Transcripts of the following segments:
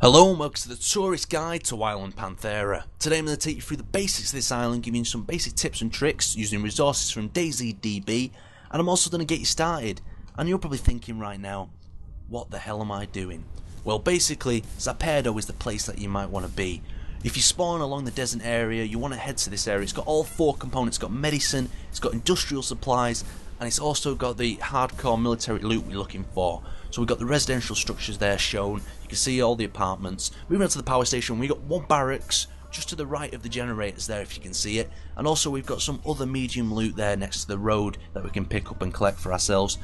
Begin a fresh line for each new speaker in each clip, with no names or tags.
Hello and welcome to the tourist guide to Island Panthera. Today I'm going to take you through the basics of this island, giving you some basic tips and tricks using resources from DayZ DB, and I'm also going to get you started. And you're probably thinking right now, what the hell am I doing? Well, basically, Zapedo is the place that you might want to be. If you spawn along the desert area, you want to head to this area. It's got all four components. It's got medicine, it's got industrial supplies, and it's also got the hardcore military loot we're looking for. So we've got the residential structures there shown. You can see all the apartments. Moving on to the power station, we've got one barracks just to the right of the generators there, if you can see it. And also we've got some other medium loot there next to the road that we can pick up and collect for ourselves.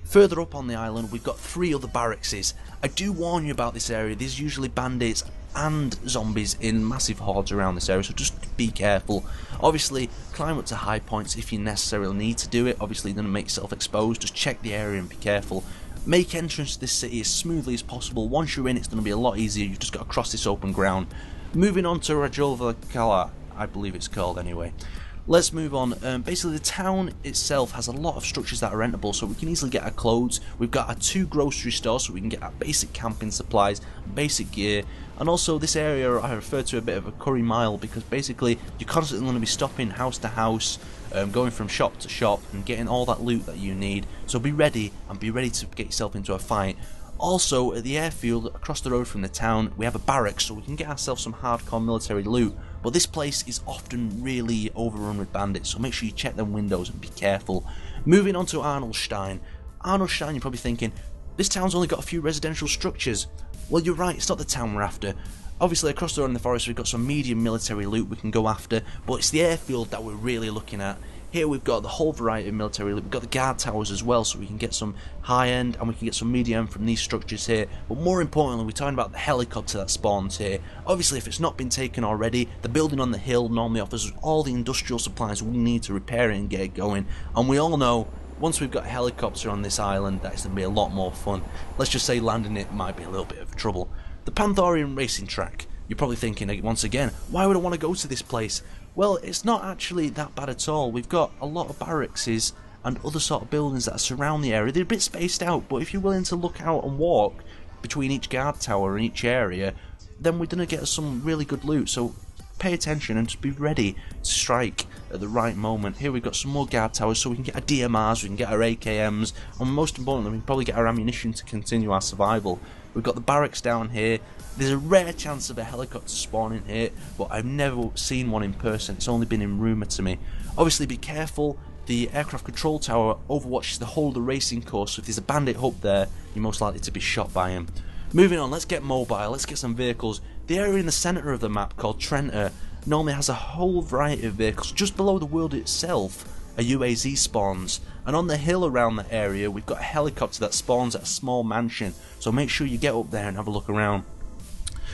Further up on the island, we've got three other barrackses. I do warn you about this area. There's usually bandits and zombies in massive hordes around this area, so just be careful. Obviously, climb up to high points if you necessarily need to do it. Obviously, you're going to make yourself exposed. Just check the area and be careful. Make entrance to this city as smoothly as possible. Once you're in, it's going to be a lot easier. You've just got to cross this open ground. Moving on to Rajolva, I believe it's called anyway. Let's move on. Basically, the town itself has a lot of structures that are rentable, so we can easily get our clothes. We've got our two grocery stores, so we can get our basic camping supplies, basic gear, and also this area I refer to a bit of a curry mile, because basically you're constantly going to be stopping house to house, going from shop to shop, and getting all that loot that you need. So be ready, and be ready to get yourself into a fight. Also, at the airfield across the road from the town, we have a barracks, so we can get ourselves some hardcore military loot. But this place is often really overrun with bandits, so make sure you check them windows and be careful. Moving on to Arnoldstein. Arnoldstein, you're probably thinking, this town's only got a few residential structures. Well, you're right, it's not the town we're after. Obviously, across the road in the forest, we've got some medium military loot we can go after, but it's the airfield that we're really looking at. Here we've got the whole variety of military loot. We've got the guard towers as well, so we can get some high end and we can get some medium from these structures here. But more importantly, we're talking about the helicopter that spawns here. Obviously, if it's not been taken already, the building on the hill normally offers all the industrial supplies we need to repair it and get it going. And we all know, once we've got a helicopter on this island, that's going to be a lot more fun. Let's just say landing it might be a little bit of trouble. The Pantherian racing track. You're probably thinking once again, why would I want to go to this place? Well, it's not actually that bad at all. We've got a lot of barrackses and other sort of buildings that surround the area. They're a bit spaced out, but if you're willing to look out and walk between each guard tower and each area, then we're going to get some really good loot. So pay attention and just be ready to strike at the right moment. Here we've got some more guard towers, so we can get our DMRs, we can get our AKMs, and most importantly, we can probably get our ammunition to continue our survival. We've got the barracks down here. There's a rare chance of a helicopter spawning here, but I've never seen one in person. It's only been in rumour to me. Obviously, be careful. The aircraft control tower overwatches the whole of the racing course, so if there's a bandit up there, you're most likely to be shot by him. Moving on, let's get mobile, let's get some vehicles. The area in the centre of the map, called Trenta, normally has a whole variety of vehicles. Just below the world itself, a UAZ spawns, and on the hill around the area, we've got a helicopter that spawns at a small mansion, so make sure you get up there and have a look around.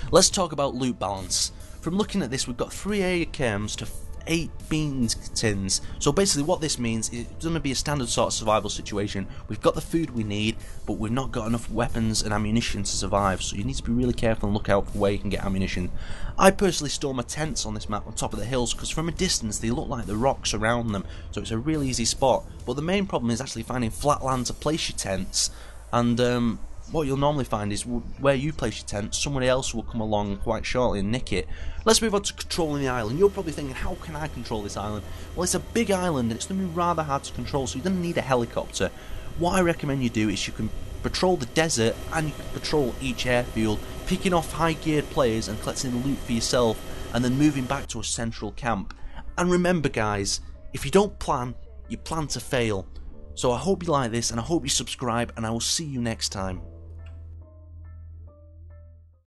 Let's talk about loot balance. From looking at this, we've got 3 AKMs to 8 beans tins. So basically what this means is it's going to be a standard sort of survival situation. We've got the food we need, but we've not got enough weapons and ammunition to survive, so you need to be really careful and look out for where you can get ammunition. I personally store my tents on this map on top of the hills, because from a distance they look like the rocks around them, so it's a really easy spot. But the main problem is actually finding flat land to place your tents, and what you'll normally find is where you place your tent, somebody else will come along quite shortly and nick it. Let's move on to controlling the island. You're probably thinking, how can I control this island? Well, it's a big island and it's going to be rather hard to control, so you're going to need a helicopter. What I recommend you do is you can patrol the desert and you can patrol each airfield, picking off high geared players and collecting the loot for yourself, and then moving back to a central camp. And remember guys, if you don't plan, you plan to fail. So I hope you like this and I hope you subscribe, and I will see you next time.